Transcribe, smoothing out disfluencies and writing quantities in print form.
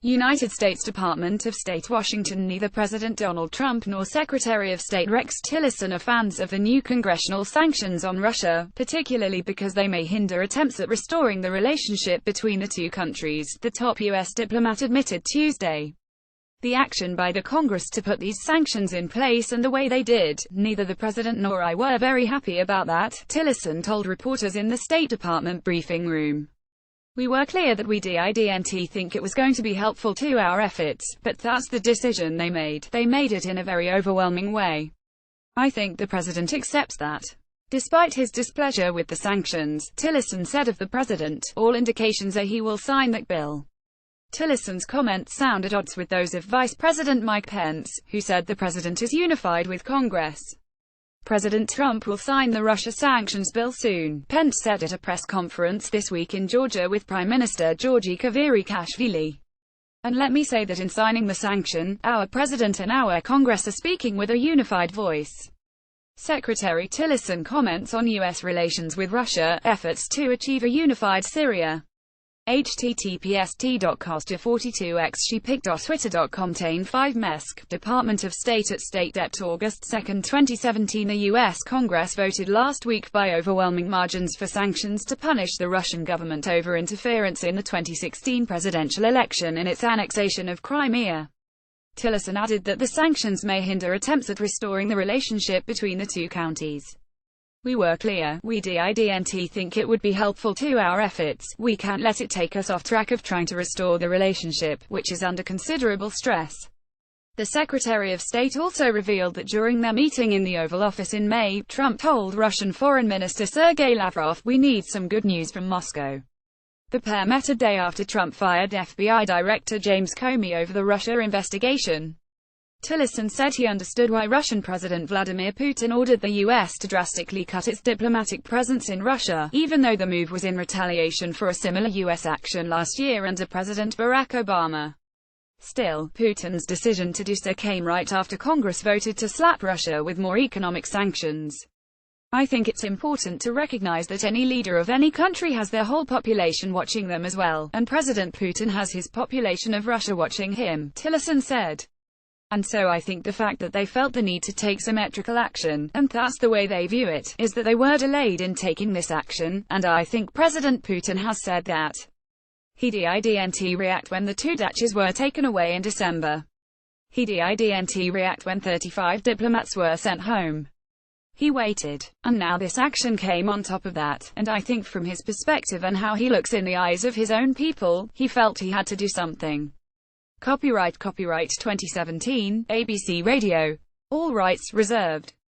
United States Department of State, Washington. Neither President Donald Trump nor Secretary of State Rex Tillerson are fans of the new congressional sanctions on Russia, particularly because they may hinder attempts at restoring the relationship between the two countries, the top U.S. diplomat admitted Tuesday. The action by the Congress to put these sanctions in place and the way they did, neither the President nor I were very happy about that, Tillerson told reporters in the State Department briefing room. We were clear that we didn't think it was going to be helpful to our efforts, but that's the decision they made. They made it in a very overwhelming way. I think the president accepts that. Despite his displeasure with the sanctions, Tillerson said of the president, all indications are he will sign that bill. Tillerson's comments sound at odds with those of Vice President Mike Pence, who said the president is unified with Congress. President Trump will sign the Russia sanctions bill soon, Pence said at a press conference this week in Georgia with Prime Minister Georgi Kvirikashvili. And let me say that in signing the sanction, our president and our Congress are speaking with a unified voice. Secretary Tillerson comments on U.S. relations with Russia, efforts to achieve a unified Syria. https://t.costa42xgpic.twitter.com Tain 5 Mesk, Department of State at State Dept August 2, 2017. The U.S. Congress voted last week by overwhelming margins for sanctions to punish the Russian government over interference in the 2016 presidential election and its annexation of Crimea. Tillerson added that the sanctions may hinder attempts at restoring the relationship between the two counties. We were clear, we didn't think it would be helpful to our efforts. We can't let it take us off track of trying to restore the relationship, which is under considerable stress. The Secretary of State also revealed that during their meeting in the Oval Office in May, Trump told Russian Foreign Minister Sergei Lavrov, "We need some good news from Moscow." The pair met a day after Trump fired FBI Director James Comey over the Russia investigation. Tillerson said he understood why Russian President Vladimir Putin ordered the U.S. to drastically cut its diplomatic presence in Russia, even though the move was in retaliation for a similar U.S. action last year under President Barack Obama. Still, Putin's decision to do so came right after Congress voted to slap Russia with more economic sanctions. I think it's important to recognize that any leader of any country has their whole population watching them as well, and President Putin has his population of Russia watching him, Tillerson said. And so I think the fact that they felt the need to take symmetrical action, and that's the way they view it, is that they were delayed in taking this action, and I think President Putin has said that. He didn't react when the two Dutches were taken away in December. He didn't react when 35 diplomats were sent home. He waited. And now this action came on top of that, and I think from his perspective and how he looks in the eyes of his own people, he felt he had to do something. Copyright 2017, ABC Radio. All rights reserved.